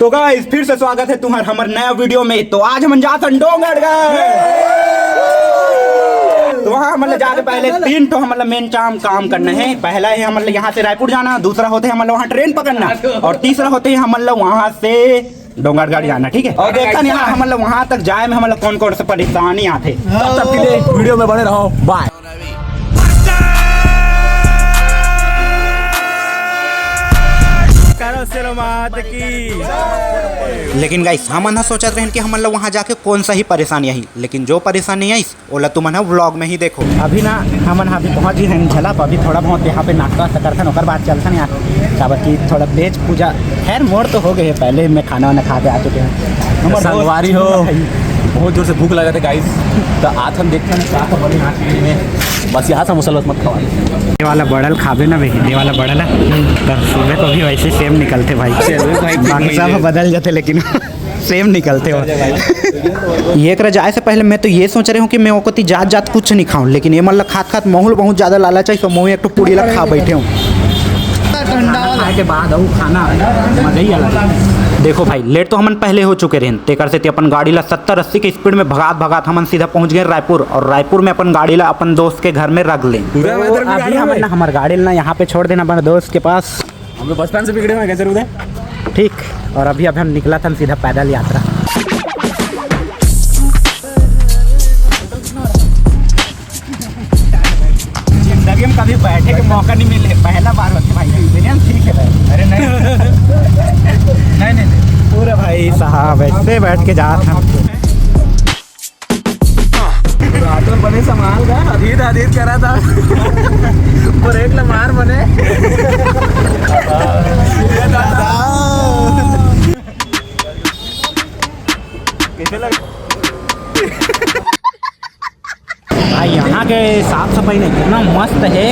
तो गाइस फिर से स्वागत है तुम्हारा हमारे नया वीडियो में। तो आज हम जाते हैं डोंगरगढ़। तो वहाँ मतलब जाके पहले 3 तो मतलब मेन काम करना है। पहला है मतलब यहाँ से रायपुर जाना, दूसरा होते है मतलब वहाँ ट्रेन पकड़ना, और तीसरा होते है मतलब वहाँ से डोंगरगढ़ जाना। ठीक है, और देखता नहीं हम मतलब वहाँ तक जाए में मतलब कौन कौन सा परेशानी आते। तब तक के लिए वीडियो में बने रहो। बाय। लेकिन गाइस हम ना सोचते रहे कि हम मतलब वहाँ जाके कौन सा ही परेशानी आई, लेकिन जो परेशानी आई ओला तुम ना व्लॉग में ही देखो। अभी ना हम अभी पहुँच गए हैं झलप। अभी थोड़ा बहुत यहाँ पे नाश्ता करते और बाद चलते हैं यार काबर की थोड़ा पेज पूजा। खैर मोड़ तो हो गए है, पहले में खाना वाना खा के आ चुके हैं। संगवारी हो बहुत जोर से भूख लगा था गाइस, तो आज हम देखते हैं बस यहाँ से मुसलत मत खावा। ये वाला बड़ल खाबे ना भाई, ये वाला बड़ल है सुबह को भी वैसे सेम निकलते भाई। बाकी सब बदल जाते लेकिन सेम निकलते हो। ये कर जाए से पहले मैं तो ये सोच रही हूँ कि मैं वो जात कुछ नहीं खाऊं, लेकिन ये मतलब खात माहौल बहुत ज़्यादा लालच है, तो मैं एक तो पूरी लग खा बैठे हूँ। के बाद खाना मजा ही अलग। देखो भाई लेट तो हमन पहले हो चुके रहे, तेकर से अपन गाड़ी ला 70-80 के स्पीड में भगात हमन सीधा पहुंच गए रायपुर, और रायपुर में अपन गाड़ी ला अपन दोस्त के घर में रख लें। अभी हमन ना हमारे गाड़ी ना यहाँ पे छोड़ देना अपने दोस्त के पास। हम लोग बस स्टैंड से बिगड़े हुए कैसे उधर। ठीक, और अभी हम निकला था सीधा पैदल यात्रा। जिंदगी में कभी बैठे के मौका नहीं मिले, पहला बार होते भाई। ठीक है भाई। अरे नहीं पूरा भाई साहब ऐसे बैठ के जा था। ऑटो बने संभाल का अधीर करा था और एक लमार बने। कैसे लगा भाई यहाँ के साफ सफाई नहीं कितना मस्त है,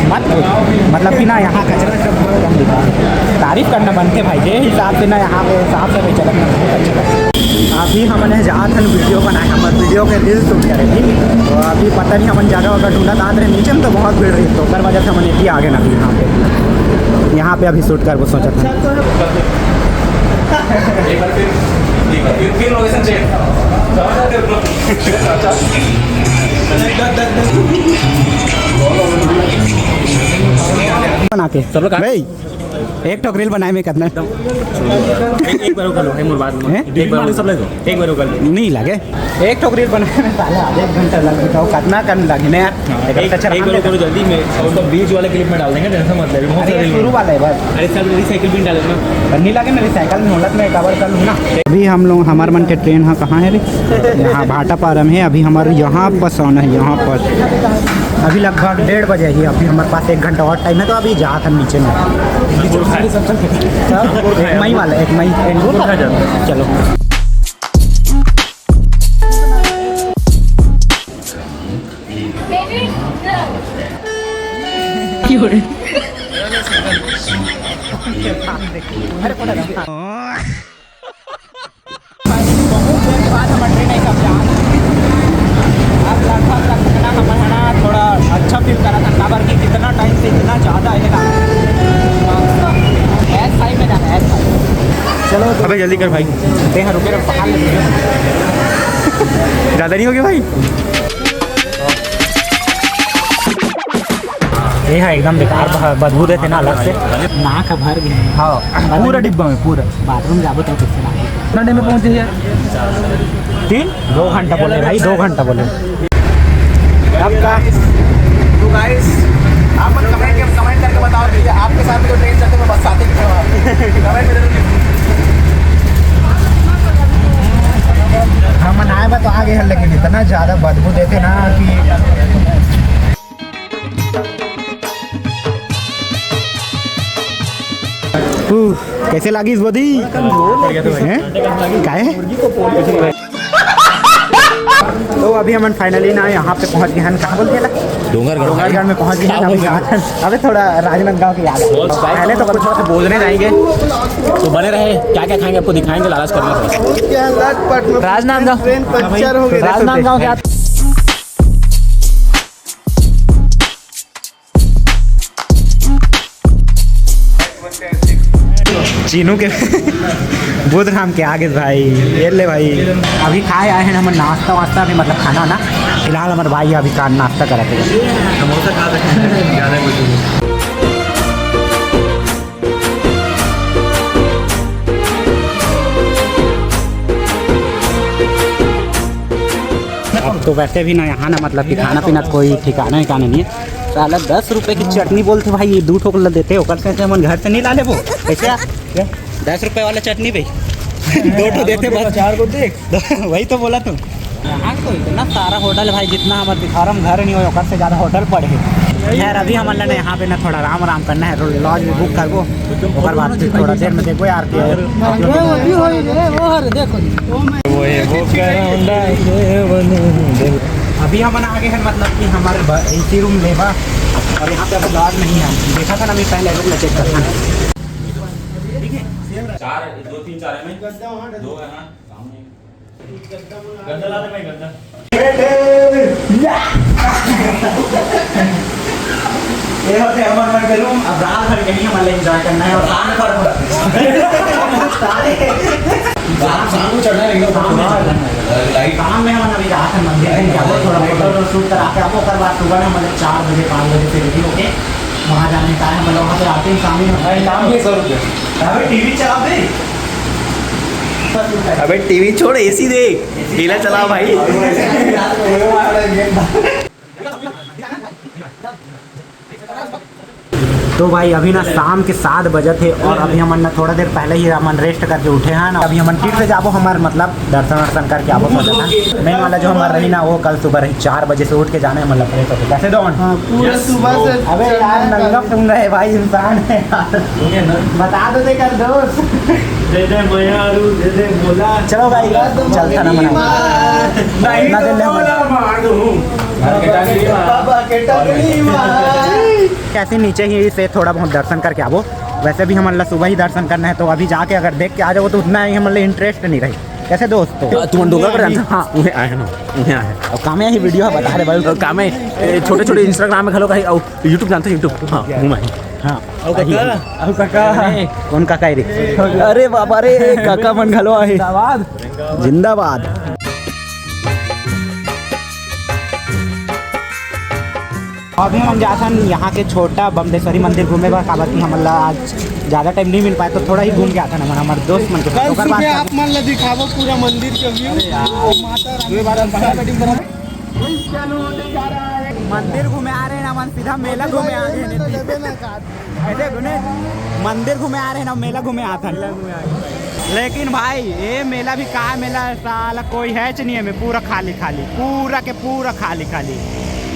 मत मतलब कि ना यहाँ कचरा कम दिखा। तारीफ करना बनते भाई जे हिसाब से ना यहाँ पे साफ सफाई चलना बहुत अच्छा। अभी हमने जहाँ थन वीडियो बनाए, हमारे वीडियो के रील शूट करे ठीक। तो अभी पता नहीं हमन जगह वगह ढूंढा था रहे नीचे में, तो बहुत भीड़ रही, तो उधर वजह से हमने इतनी आगे ना भी यहाँ पे अभी शूट कर वो सोचा था। बना के सब लोग भाई एक तो रील बनाए में कितना एक बार कर लो है मोर बात में एक बार सब ले दो, एक बार कर लो नहीं लगे। एक तो रील बनाए में साला आधे घंटा लग जाओ, कितना करने लगे ना यार। एक बार करो जल्दी में, और तो बीच वाले क्लिप में डाल देंगे, टेंशन मत ले। बहुत सारे शुरू वाला है बस। अरे सर रिसाइकिल भी डाल देना, नहीं लगे ना रिसाइकिल में होलत में कवर कर लूँ ना। अभी हम लोग हमारे मन के ट्रेन हाँ कहाँ है रे, यहाँ भाटापारम है। अभी हमारे यहाँ बस आना है, यहाँ पर अभी लगभग 1:30 बजे ही। अभी हमारे पास 1 घंटा और टाइम है, तो अभी जा था नीचे में एक मई वाला 1 मई चलो। थोड़ा अच्छा फील करा था काबर की कितना टाइम से इतना ज़्यादा है ना। एस साइड में जाना है, एस साइड। चलो अबे जल्दी कर भाई, देखा रुके पहाड़ ज़्यादा नहीं हो गया भाई। ये है एकदम बेकार बदबू देते ना अलग से, नाक भर गए। हाँ पूरा डिब्बा में पूरा बाथरूम जाबो तो किससे ना कितना टाइम में पहुँचे यार। 2 घंटा बोले भाई, 2 घंटा बोले। अब का तो गाइस आप कमेंट करके बताओ कि आपके साथ जो ट्रेन चलते में बस आते कमेंट में जरूर। हम आए बा तो आ गए हैं, लेकिन इतना ज़्यादा बदबू देते ना कि कैसे लगी इस बदी क्या है। तो अभी हम फाइनली ना यहाँ पे पहुँच गए हैं। कहाँ बोलते हैं डोंगरगढ़ में पहुँच गए हैं। अभी थोड़ा राजनांदगांव की याद है। पहले तो कुछ से बोलने जाएंगे, तो बने रहे क्या क्या खाएंगे आपको दिखाएंगे, लालच करेंगे। राजनांदगांव राजनांदगांव क्या चीनू के बुधराम के आगे भाई ये ले भाई। अभी खाए आए हैं हम नाश्ता वास्ता भी मतलब खाना ना। फिलहाल हमारे भाई अभी का नाश्ता करा थे समोसा खा सकते हैं ज़्यादा कुछ नहीं। अब तो वैसे भी ना यहाँ ना मतलब कि खाना पीना कोई ठिकाना नहीं है। साला 10 रुपए की चटनी बोलते भाई, ये 2 ठोक देते हो करते हैं मन घर से नहीं ला ले वो कैसे 10 रुपए वाला चटनी भाई 2 ठो देते बस 4 को देख वही तो बोला तुम। यहाँ तो इतना सारा होटल भाई, जितना हमारे दिखारम घर नहीं हो ओकर से ज़्यादा होटल पड़े है। यार अभी हमारे ने यहाँ पे ना थोड़ा आराम करना है, लॉज में बुक करबो ओकर बाद फिर थोड़ा देर में देखो यार अभी हम आगे हैं मतलब कि हमारे एसी रूम लेवा और यहाँ पे अब लॉज नहीं है। देखा था ना मैं पहले रूम चेक करता था। ठीक है 4 2 3 4 में 2 है ना सामने गद्दा ला दे भाई गद्दा। ये होते हमर के रूम। अब रात भर कहीं हमारे एंजॉय करना है और शाम पर शाम को चढ़ना है लाइट काम में हम अभी रात में मंदिर में जाओ थोड़ा फोटो शूट करा के आपको कर बाद सुबह में मतलब 4 बजे 5 बजे से रेडी होके वहाँ जाने का है। मतलब वहाँ पे आते हैं शाम में नाम के 100 रुपये। अबे टीवी चला दे, अबे टीवी छोड़ एसी देख, ढीला चला भाई। तो भाई अभी ना शाम के 7 बजे थे और अभी हम ना थोड़ा देर पहले ही हम रेस्ट करके उठे हैं ना। अभी हम फिर से जाबो हमारे मतलब दर्शन करके आबो सोचा था। मेन वाला जो हमारा रही ना वो कल सुबह रही 4 बजे से उठ के जाने मतलब फ्रेश होके। कैसे डॉन पूरा सुबह से। अबे यार नंगा सुन रहे भाई इंसान है बता दो दे कर दोस्त दे दे मयारू दे दे बोला। चलो भाई चलता ना कैसे नीचे ही से थोड़ा बहुत दर्शन करके आवो। वैसे भी हमारा सुबह ही दर्शन करना है तो अभी जाके अगर देख के आ जाओ तो उतना ही हमारे इंटरेस्ट नहीं रही। कैसे दोस्तों तुम डोंगा कर जानता? हाँ उन्हें आए ना उन्हें आए और काम ही वीडियो बता रहे भाई काम है छोटे छोटे इंस्टाग्राम में खलो कहीं और यूट्यूब जानते हो यूट्यूब। हाँ घूमा है। हाँ काका कौन काका रे? अरे बाबा रे काका मन घलो आहे जिंदाबाद। अभी हम जाता यहाँ के छोटा बमदेश्वरी मंदिर घूमे बा काबर की हम आज ज़्यादा टाइम नहीं मिल पाए तो थोड़ा ही घूम के आता ना हमारे दोस्त मन के आप मन ला दिखावो पूरा मंदिर के व्यू। मंदिर घूमे आ रहे हैं ना मन सीधा मेला घूमे आ रहे हैं ऐसे घूमे मंदिर घूमे आ रहे हैं ना मेला घूमे आता लेकिन भाई ये मेला भी कहाँ मेला साला कोई है नहीं है में पूरा खाली पूरा के पूरा खाली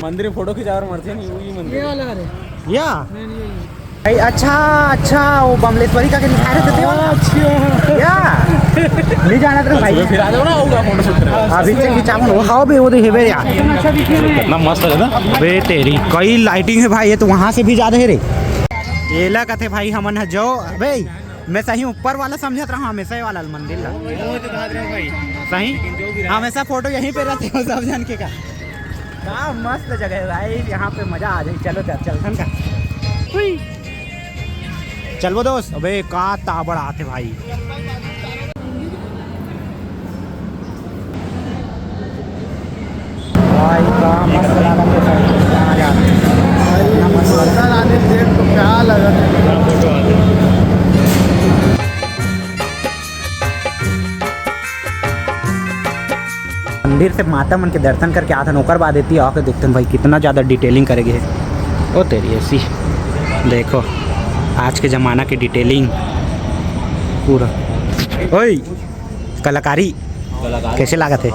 मंदिर में फोटो खिंचा और मरते नहीं वही मंदिर या अच्छा वो बमलेश्वरी का लिखा रहे थे या नहीं जाना था भाई फिर आ जाओ ना होगा फोटो शूट करना। अभी से खिंचावन वो खाओ भी वो तो हेबे यार कितना मस्त है ना बे तेरी कई लाइटिंग है भाई। ये तो वहाँ से भी ज्यादा है रे। ये लगा थे भाई हमन है जो भाई मैं सही ऊपर वाला समझत रहा हूँ हमेशा वाला मंदिर ला सही हमेशा फोटो यहीं पे रहते हो सब जन के का मस्त जगह है भाई। यहाँ पे मजा आ जाए। चलो चल का चलो दोस्त। अबे का ताबड़ आते भाई का मस्त लगा तो क्या लगा मंदिर से माता मन के दर्शन करके आता नौकर बाद देती आके देखते हैं भाई कितना ज़्यादा डिटेलिंग करेंगे। ओ तेरी ऐसी देखो आज के ज़माना की डिटेलिंग पूरा। ओए कलाकारी कैसे लगा थे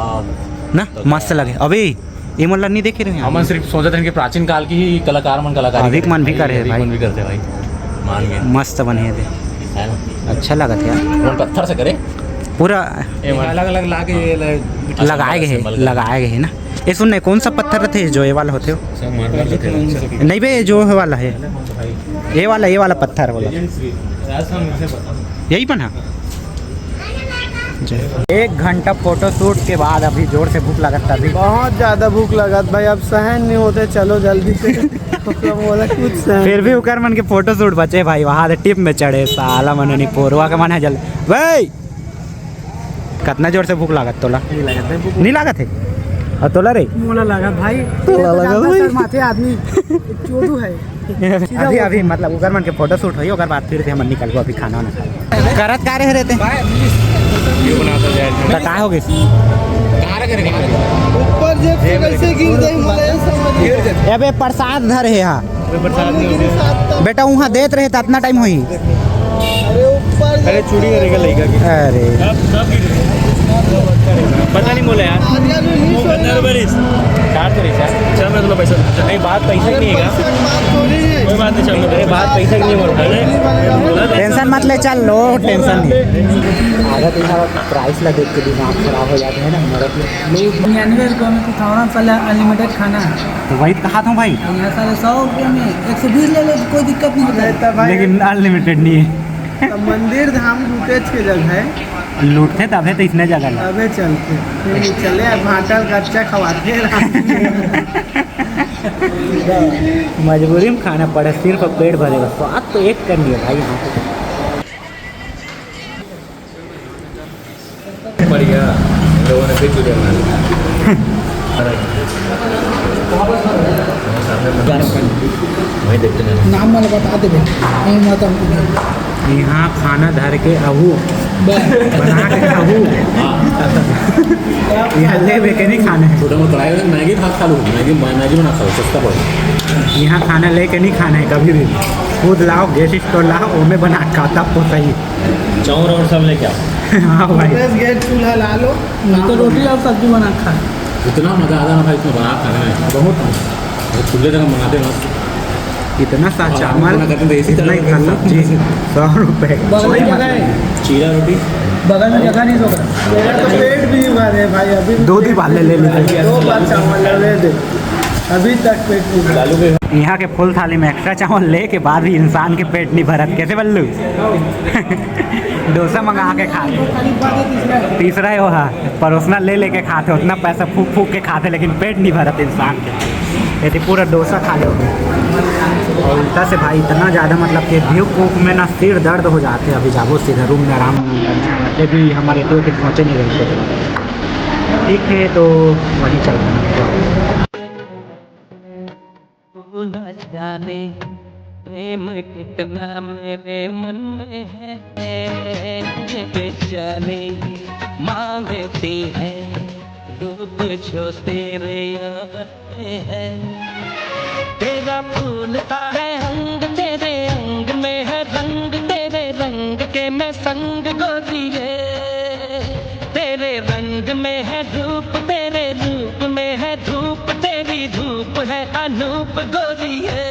ना मस्त लगे। अबे ये मतलब नहीं देखे रहे हम सिर्फ सोचते हैं कि प्राचीन काल की ही कलाकार अधिक मन भी करे भाई मन भी करते भाई मान गए मस्त बने थे अच्छा लगा था यार। पत्थर से करे पूरा अलग अलग लगाए गए ना। ये सुनने कौन सा पत्थर थे जो ये वाला होते हो? नहीं बे जो है वाला है ये वाला पत्थर वाला यही बना पहुंचे। 1 घंटा फोटो शूट के बाद अभी जोर से भूख लगता थी। बहुत ज्यादा भूख लगा भाई, अब सहन नहीं होते, चलो जल्दी से। बोला कुछ सहन। फिर भी उकर मन के फोटो शूट बचे भाई, वहाँ टिप में चढ़े साला मन नहीं पोरवा का मन है जल्दी भाई। कितना जोर से भूख लागत तोला? नहीं लागत है और तोला रे मोला लगा भाई, तोला लगा भाई। माथे आदमी चोदू है। अभी अभी मतलब उकर मन के फोटो शूट हुई, ओकर बाद फिर से हम निकल गो अभी खाना वाना खाए। करत का रहे रहते तो का हो गई ऊपर जेब से कैसे गिर जाए मोला ये समझ। अबे प्रसाद धर है यहाँ बेटा, वहाँ देते रहे तो इतना टाइम हुई। अरे ऊपर अरे चूड़ी करेगा लड़का की। अरे पता नहीं बोला यार। काट तो रही चल मैं तुला पैसा नहीं, बात पैसा की नहीं है कोई बात नहीं। चल अरे बात पैसा की नहीं बोल, टेंशन मत ले, चल लो टेंशन नहीं। आधा तो यहाँ प्राइस लगे के दिमाग खराब हो जाते हैं ना हमारे। 99 रुपये में कुछ साला अनलिमिटेड खाना है। तो वही कहा था भाई, यहाँ साले 100 रुपये में 120 ले लो, कोई दिक्कत नहीं होता। लेकिन अनलिमिटेड नहीं है। मंदिर धाम लूटे के जगह है, लूटते तबे तो इसने जगह ला। अबे चलते फिर चले भाटा कच्चा खवाते मजबूरी में खाना पड़े, सिर्फ पेट भरेगा। स्वाद तो एक करनी है भाई यहाँ पे। बढ़िया लोगों ने फिर चूड़ी बना वही देखते हैं। नाम वाला बता दे यहाँ खाना धर के अहू बना के अहू यहाँ ले के नहीं खाना है। छोटे मोटे कढ़ाई में मैगी खा लूँ, मैगी बना खा लो, सस्ता पड़े। यहाँ खाना ले के नहीं खाना है कभी भी, खुद लाओ गैस स्टोव लाओ, वो में बना के तब तो सही। चाउर और सब लेके आओ। हाँ भाई, गैस चूल्हा ला लो, तो रोटी और सब्जी बना खा। इतना मज़ा आता ना भाई इसमें बना खाने में, बहुत चूल्हे तक बनाते मस्त। इतना सा हाँ, चावल बना करते थे, इसी तरह इतना ही सब्जी 100 रुपये। बगल में जगह है, चीरा रोटी बगल में जगह नहीं होगा। मेरा तो पेट भी भरे भाई, अभी दूध ही वाले ले लीजिए। 2 बार चावल ले दे, अभी तक पेट नहीं भरा। लालू के यहाँ के फुल थाली में एक्स्ट्रा चावल ले के बाद भी इंसान के पेट नहीं भरत। कैसे बल्लू? डोसा मंगा के खाते, तीसरा है वहाँ परोसना ले लेके खाते, उतना पैसा फूक फूक के खाते, लेकिन पेट नहीं भरत इंसान के। यदि पूरा डोसा खा लो और उल्टा से भाई इतना ज़्यादा मतलब कि भूख भूख में ना सिर दर्द हो जाते हैं। अभी जाबो सीधा रूम में आराम करते भी, हमारे तो के पहुँचे नहीं रहे थे। ठीक है तो वही चलते हैं। जाने प्रेम कितना मेरे मन में है, बेचारे मांगते हैं रूप जो तेरे याद में है। तेरा फूलता है अंग, तेरे अंग में है रंग, तेरे रंग के मैं संग गोरिए। तेरे रंग में है धूप, तेरे रूप में है धूप, तेरी धूप है अनूप गोरिए।